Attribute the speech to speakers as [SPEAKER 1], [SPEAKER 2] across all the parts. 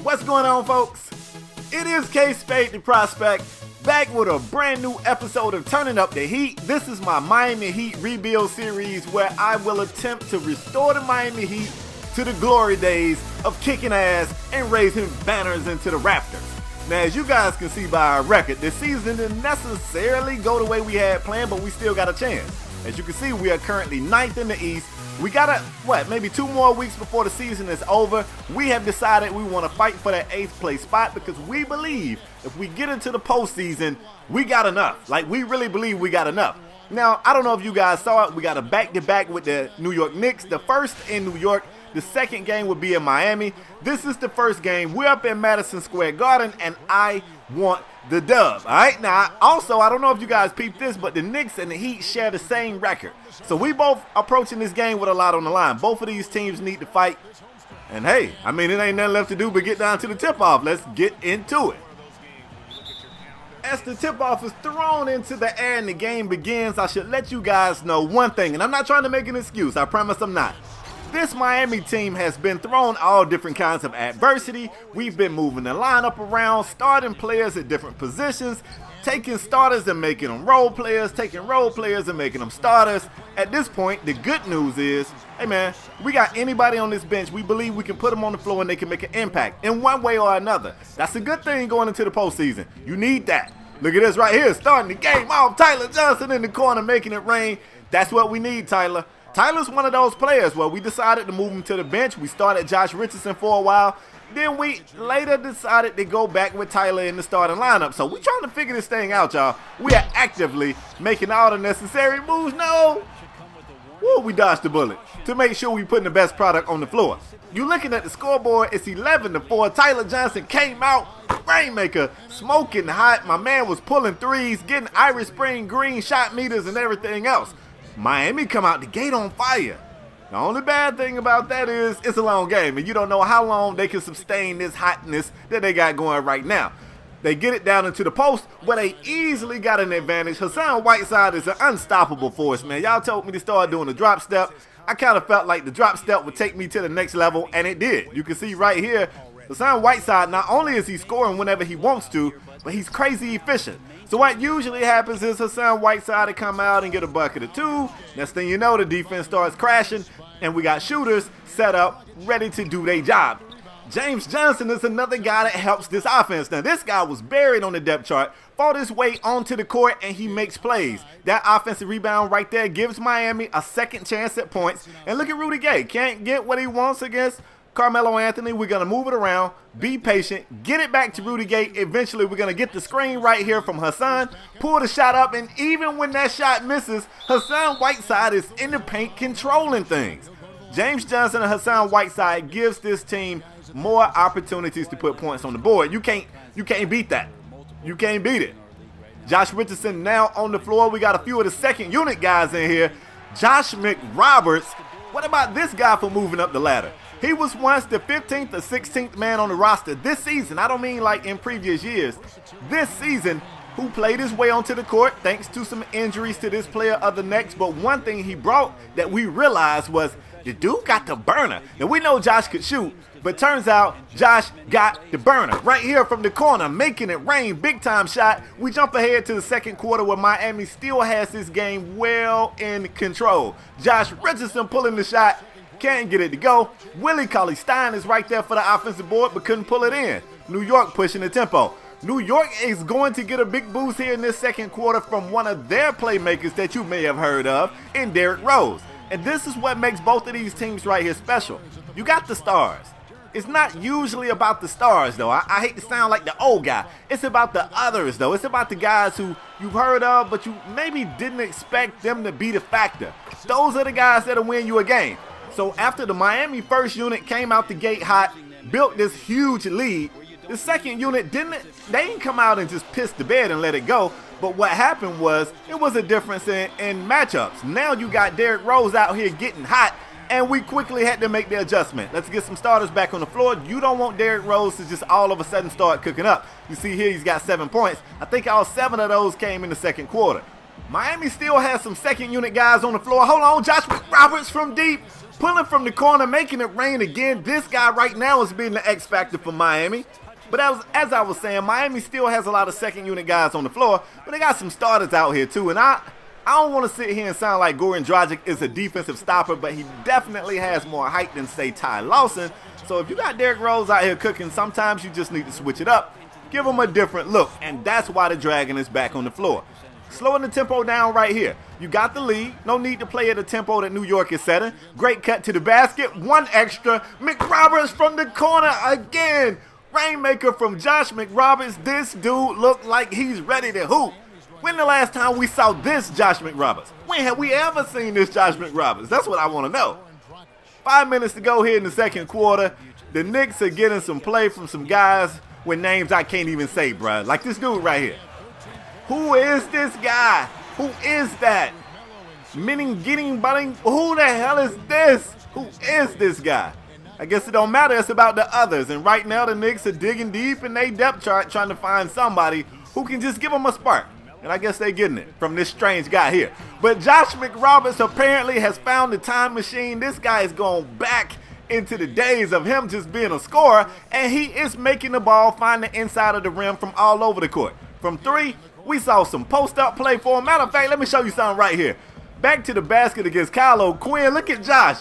[SPEAKER 1] What's going on, folks? It is KspadeTheProspect, back with a brand new episode of Turning Up the Heat. This is my Miami Heat rebuild series where I will attempt to restore the Miami Heat to the glory days of kicking ass and raising banners into the rafters. Now, as you guys can see by our record, this season didn't necessarily go the way we had planned, but we still got a chance. As you can see, we are currently 9th in the East. We got maybe 2 more weeks before the season is over. We have decided we want to fight for that 8th place spot because we believe if we get into the postseason, we got enough. Like, we really believe we got enough. Now, I don't know if you guys saw it. We got a back-to-back with the New York Knicks. The first in New York. The second game will be in Miami. This is the first game. We're up in Madison Square Garden, and I want the dub. All right, now also, I don't know if you guys peeped this, but the Knicks and the Heat share the same record. So we both approaching this game with a lot on the line. Both of these teams need to fight. And hey, I mean, it ain't nothing left to do but get down to the tip-off. Let's get into it. As the tip-off is thrown into the air and the game begins, I should let you guys know one thing, and I'm not trying to make an excuse. I promise I'm not. This Miami team has been thrown all different kinds of adversity. We've been moving the lineup around, starting players at different positions, taking starters and making them role players, taking role players and making them starters. At this point, the good news is, hey man, we got anybody on this bench. We believe we can put them on the floor and they can make an impact in one way or another. That's a good thing going into the postseason. You need that. Look at this right here, starting the game off. Tyler Johnson in the corner making it rain. That's what we need, Tyler. Tyler's one of those players where we decided to move him to the bench. We started Josh Richardson for a while. Then we later decided to go back with Tyler in the starting lineup. So we're trying to figure this thing out, y'all. We are actively making all the necessary moves. No. Woo, we dodged the bullet to make sure we putting the best product on the floor. You looking at the scoreboard, it's 11-4. Tyler Johnson came out, rainmaker, smoking hot. My man was pulling threes, getting Irish Spring green shot meters and everything else. Miami come out the gate on fire. The only bad thing about that is it's a long game, and you don't know how long they can sustain this hotness that they got going right now. They get it down into the post where they easily got an advantage. Hassan Whiteside is an unstoppable force, man. Y'all told me to start doing the drop step. I kind of felt like the drop step would take me to the next level, and it did. You can see right here, Hassan Whiteside, not only is he scoring whenever he wants to, but he's crazy efficient. So what usually happens is Hassan Whiteside to come out and get a bucket or 2. Next thing you know, the defense starts crashing, and we got shooters set up, ready to do their job. James Johnson is another guy that helps this offense. Now, this guy was buried on the depth chart, fought his way onto the court, and he makes plays. That offensive rebound right there gives Miami a second chance at points. And look at Rudy Gay. Can't get what he wants against Carmelo Anthony. We're going to move it around, be patient, get it back to Rudy Gay. Eventually, we're going to get the screen right here from Hassan, pull the shot up, and even when that shot misses, Hassan Whiteside is in the paint controlling things. James Johnson and Hassan Whiteside gives this team more opportunities to put points on the board. You can't beat that. You can't beat it. Josh Richardson now on the floor. We got a few of the second unit guys in here. Josh McRoberts. What about this guy for moving up the ladder? He was once the 15th or 16th man on the roster this season. I don't mean like in previous years. This season, who played his way onto the court thanks to some injuries to this player of the Knicks. But one thing he brought that we realized was the dude got the burner. Now, we know Josh could shoot, but turns out Josh got the burner right here from the corner, making it rain. Big time shot. We jump ahead to the second quarter where Miami still has this game well in control. Josh Richardson pulling the shot. Can't get it to go. Willie Cauley-Stein is right there for the offensive board, but couldn't pull it in. New York pushing the tempo. New York is going to get a big boost here in this second quarter from one of their playmakers that you may have heard of in Derrick Rose. And this is what makes both of these teams right here special. You got the stars. It's not usually about the stars, though. I hate to sound like the old guy. It's about the others, though. It's about the guys who you've heard of, but you maybe didn't expect them to be the factor. Those are the guys that'll win you a game. So after the Miami first unit came out the gate hot, built this huge lead, the second unit they didn't come out and just piss the bed and let it go. But what happened was it was a difference in matchups. Now you got Derrick Rose out here getting hot, and we quickly had to make the adjustment. Let's get some starters back on the floor. You don't want Derrick Rose to just all of a sudden start cooking up. You see here he's got 7 points. I think all 7 of those came in the second quarter. Miami still has some second unit guys on the floor. Hold on, Josh McRoberts from deep. Pulling from the corner, making it rain again. This guy right now is being the X factor for Miami. But as I was saying, Miami still has a lot of second unit guys on the floor, but they got some starters out here too. And I don't want to sit here and sound like Goran Dragic is a defensive stopper, but he definitely has more height than, say, Ty Lawson. So if you got Derrick Rose out here cooking, sometimes you just need to switch it up. Give him a different look, and that's why the Dragon is back on the floor. Slowing the tempo down right here. You got the lead. No need to play at a tempo that New York is setting. Great cut to the basket. One extra. McRoberts from the corner again. Rainmaker from Josh McRoberts. This dude looked like he's ready to hoop. When the last time we saw this Josh McRoberts? When have we ever seen this Josh McRoberts? That's what I want to know. 5 minutes to go here in the second quarter. The Knicks are getting some play from some guys with names I can't even say, bruh. Like this dude right here. Who is this guy? Who is that? Getting Bunning. Who the hell is this? Who is this guy? I guess it don't matter. It's about the others. And right now the Knicks are digging deep in their depth chart trying to find somebody who can just give them a spark. And I guess they're getting it from this strange guy here. But Josh McRoberts apparently has found the time machine. This guy is going back into the days of him just being a scorer. And he is making the ball find the inside of the rim from all over the court. From three, we saw some post-up play for him. Matter of fact, let me show you something right here. Back to the basket against Kyle O'Quinn. Look at Josh.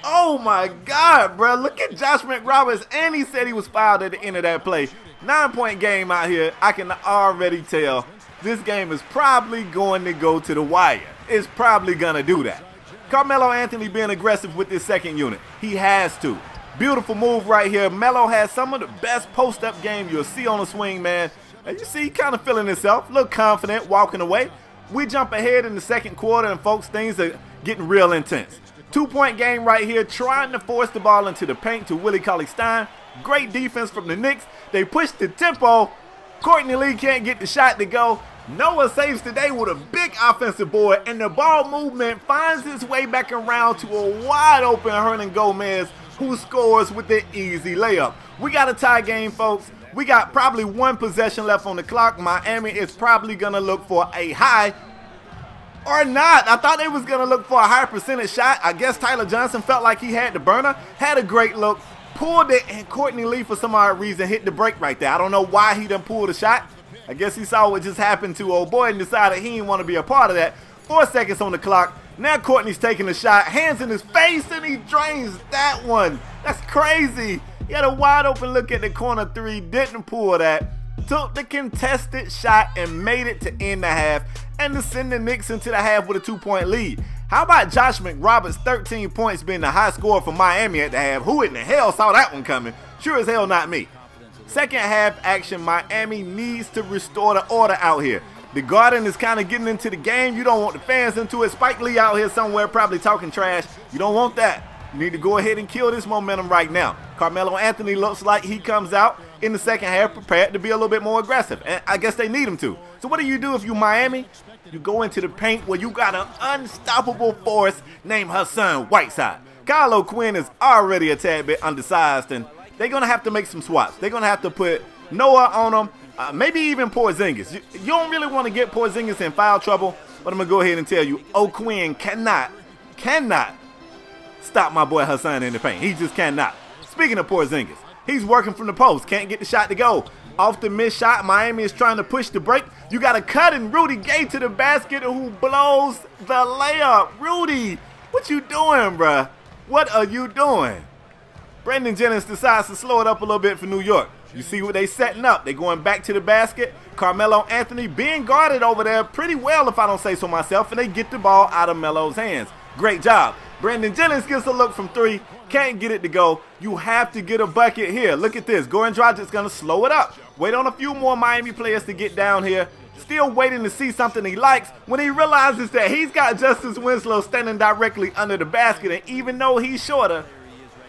[SPEAKER 1] Oh my God, bro. Look at Josh McRoberts. And he said he was fouled at the end of that play. 9-point game out here. I can already tell this game is probably going to go to the wire. It's probably going to do that. Carmelo Anthony being aggressive with this second unit. He has to. Beautiful move right here. Melo has some of the best post-up game you'll see on the swing, man. And you see, kind of feeling himself. A little confident, walking away. We jump ahead in the second quarter, and folks, things are getting real intense. 2-point game right here, trying to force the ball into the paint to Willie Cauley-Stein. Great defense from the Knicks. They push the tempo. Courtney Lee can't get the shot to go. Noah saves today with a big offensive board, and the ball movement finds its way back around to a wide open Hernan Gomez, who scores with the easy layup. We got a tie game, folks. We got probably one possession left on the clock. Miami is probably going to look for a high or not. I thought they was going to look for a higher percentage shot. I guess Tyler Johnson felt like he had the burner, had a great look, pulled it, and Courtney Lee for some odd reason hit the break right there. I don't know why he done pulled the shot. I guess he saw what just happened to old boy and decided he didn't want to be a part of that. 4 seconds on the clock. Now Courtney's taking the shot, hands in his face, and he drains that one. That's crazy. He had a wide open look at the corner three, didn't pull that. Took the contested shot and made it to end the half and to send the Knicks into the half with a 2-point lead. How about Josh McRoberts, 13 points, being the high scorer for Miami at the half? Who in the hell saw that one coming? Sure as hell not me. Second half action, Miami needs to restore the order out here. The Garden is kind of getting into the game. You don't want the fans into it. Spike Lee out here somewhere probably talking trash. You don't want that. You need to go ahead and kill this momentum right now. Carmelo Anthony looks like he comes out in the second half prepared to be a little bit more aggressive. And I guess they need him to. So what do you do if you Miami? You go into the paint where you got an unstoppable force named Hassan Whiteside. Kyle O'Quinn is already a tad bit undersized, and they're going to have to make some swaps. They're going to have to put Noah on him, maybe even Porzingis. You don't really want to get Porzingis in foul trouble, but I'm going to go ahead and tell you, O'Quinn cannot stop my boy Hassan in the paint. He just cannot. Speaking of Porzingis, he's working from the post. Can't get the shot to go. Off the missed shot, Miami is trying to push the break. You got a cut and Rudy Gay to the basket who blows the layup. Rudy, what you doing, bruh? What are you doing? Brandon Jennings decides to slow it up a little bit for New York. You see what they setting up. They going back to the basket. Carmelo Anthony being guarded over there pretty well, if I don't say so myself, and they get the ball out of Melo's hands. Great job. Brandon Jennings gets a look from three. Can't get it to go. You have to get a bucket here. Look at this. Goran Dragic's going to slow it up. Wait on a few more Miami players to get down here. Still waiting to see something he likes when he realizes that he's got Justice Winslow standing directly under the basket. And even though he's shorter,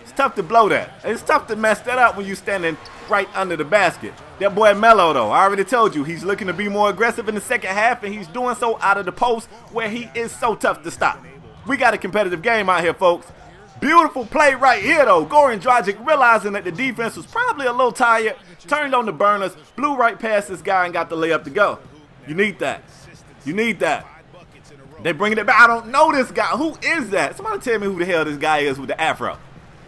[SPEAKER 1] it's tough to blow that. It's tough to mess that up when you're standing right under the basket. That boy Melo, though, I already told you, he's looking to be more aggressive in the second half, and he's doing so out of the post where he is so tough to stop. We got a competitive game out here, folks. Beautiful play right here, though. Goran Dragic, realizing that the defense was probably a little tired, turned on the burners, blew right past this guy and got the layup to go. You need that. You need that. They bringing it back. I don't know this guy. Who is that? Somebody tell me who the hell this guy is with the afro.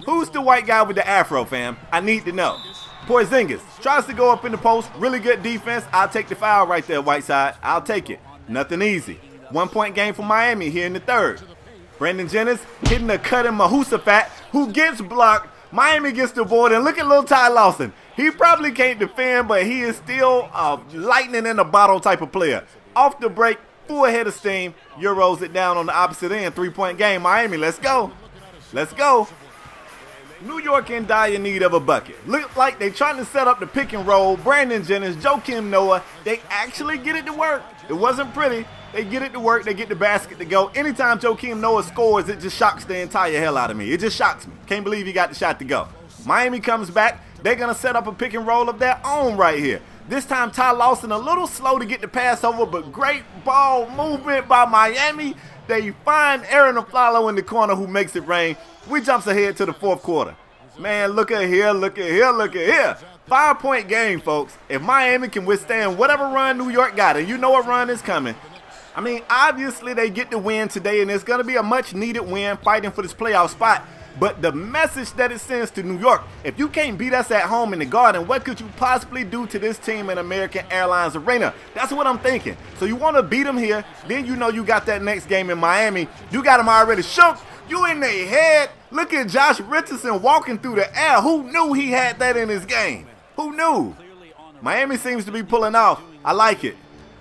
[SPEAKER 1] Who's the white guy with the afro, fam? I need to know. Porzingis tries to go up in the post. Really good defense. I'll take the foul right there, Whiteside. I'll take it. Nothing easy. 1 point game for Miami here in the third. Brandon Jennings hitting a cut in Mahusafat, who gets blocked. Miami gets the board, and look at little Ty Lawson. He probably can't defend, but he is still a lightning in a bottle type of player. Off the break, full head of steam. Euros it down on the opposite end. 3-point game. Miami, let's go. Let's go. New York in dire need of a bucket. Look like they trying to set up the pick and roll. Brandon Jennings, Joakim Noah. They actually get it to work. It wasn't pretty. They get it to work. They get the basket to go. Anytime Joakim Noah scores, it just shocks the entire hell out of me. It just shocks me. Can't believe he got the shot to go. Miami comes back. They're going to set up a pick and roll of their own right here. This time, Ty Lawson a little slow to get the pass over, but great ball movement by Miami. They find Aaron Aflalo in the corner who makes it rain. We jumps ahead to the fourth quarter. Man, look at here, look at here, look at here. 5-point game, folks. If Miami can withstand whatever run New York got, and you know a run is coming. I mean, obviously they get the win today, and it's going to be a much-needed win fighting for this playoff spot. But the message that it sends to New York, if you can't beat us at home in the Garden, what could you possibly do to this team in American Airlines Arena? That's what I'm thinking. So you want to beat them here, then you know you got that next game in Miami. You got them already shook. You in their head. Look at Josh Richardson walking through the air. Who knew he had that in his game? Who knew? Miami seems to be pulling off. I like it.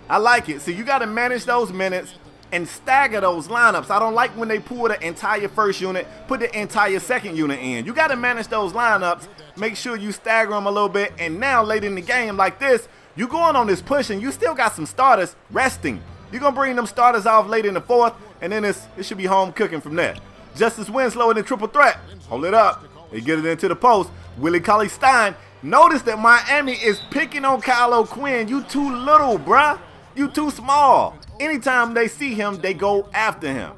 [SPEAKER 1] I like it. So you got to manage those minutes and stagger those lineups. I don't like when they pull the entire first unit, put the entire second unit in. You got to manage those lineups, make sure you stagger them a little bit, and now late in the game like this, you going on this push and you still got some starters resting. You're going to bring them starters off late in the fourth, and then it should be home cooking from there. Justice Winslow in the triple threat. Hold it up. They get it into the post. Willie Cauley-Stein. Notice that Miami is picking on Kyle O'Quinn. You too little, bruh. You too small. Anytime they see him, they go after him.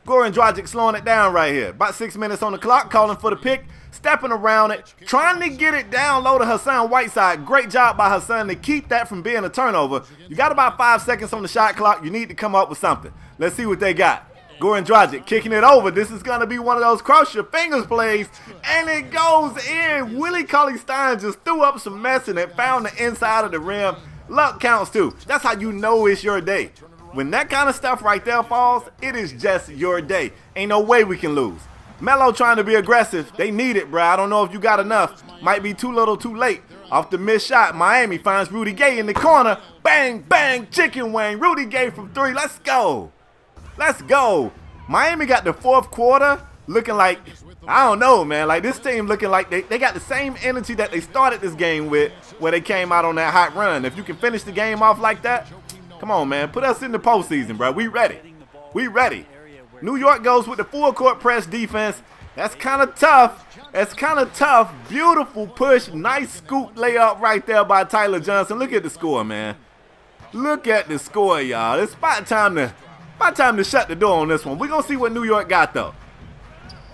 [SPEAKER 1] Goran Dragic slowing it down right here. About 6 minutes on the clock, calling for the pick, stepping around it, trying to get it down low to Hassan Whiteside. Great job by Hassan to keep that from being a turnover. You got about 5 seconds on the shot clock. You need to come up with something. Let's see what they got. Goran Dragic kicking it over. This is going to be one of those cross your fingers plays, and it goes in. Willie Cauley-Stein just threw up some mess and it found the inside of the rim. Luck counts too. That's how you know it's your day. When that kind of stuff right there falls, it is just your day. Ain't no way we can lose. Melo trying to be aggressive. They need it, bro. I don't know if you got enough. Might be too little too late. Off the missed shot, Miami finds Rudy Gay in the corner. Bang, bang, chicken wing. Rudy Gay from 3. Let's go. Let's go. Miami got the fourth quarter looking like, I don't know, man. Like this team looking like they got the same energy that they started this game with where they came out on that hot run. If you can finish the game off like that, come on, man. Put us in the postseason, bro. We ready. We ready. New York goes with the full court press defense. That's kind of tough. That's kind of tough. Beautiful push. Nice scoop layup right there by Tyler Johnson. Look at the score, man. Look at the score, y'all. It's about time to shut the door on this one. We're going to see what New York got, though.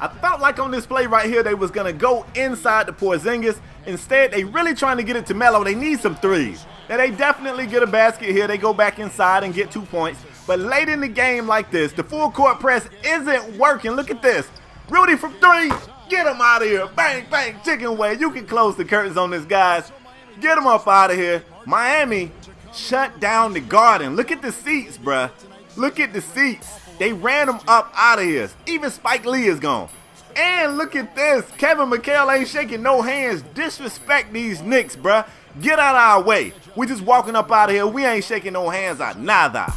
[SPEAKER 1] I felt like on this play right here, they was going to go inside the Porzingis. Instead, they really trying to get it to Melo. They need some threes. Now, they definitely get a basket here. They go back inside and get 2 points. But late in the game like this, the full court press isn't working. Look at this. Rudy from 3. Get him out of here. Bang, bang, chicken way. You can close the curtains on this, guys. Get him up out of here. Miami shut down the Garden. Look at the seats, bruh. Look at the seats. They ran them up out of here. Even Spike Lee is gone. And look at this. Kevin McHale ain't shaking no hands. Disrespect these Knicks, bruh. Get out of our way. We just walking up out of here. We ain't shaking no hands at nada.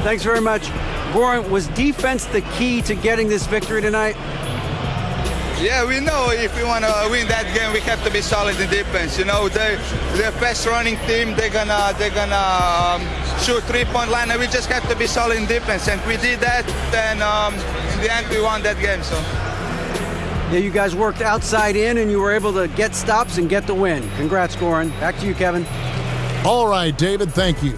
[SPEAKER 2] Thanks very much. Goran, was defense the key to getting this victory tonight?
[SPEAKER 3] Yeah, we know if we want to win that game, we have to be solid in defense. You know, they're a fast-running team. They're gonna shoot three-point line, and we just have to be solid in defense. And we did that, and in the end, we won that game. So.
[SPEAKER 2] Yeah, you guys worked outside in, and you were able to get stops and get the win. Congrats, Goran. Back to you, Kevin.
[SPEAKER 4] All right, David. Thank you.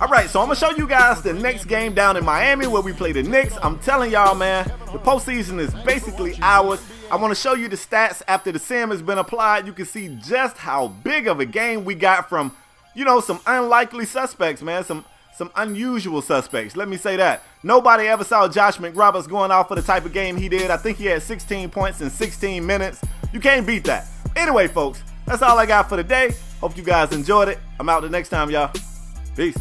[SPEAKER 1] All right, so I'm going to show you guys the next game down in Miami where we play the Knicks. I'm telling y'all, man, the postseason is basically ours. I want to show you the stats after the sim has been applied. You can see just how big of a game we got from you know, some unlikely suspects, man. Some unusual suspects. Let me say that. Nobody ever saw Josh McRoberts going off for the type of game he did. I think he had 16 points in 16 minutes. You can't beat that. Anyway, folks, that's all I got for today. Hope you guys enjoyed it. I'm out the next time, y'all. Peace.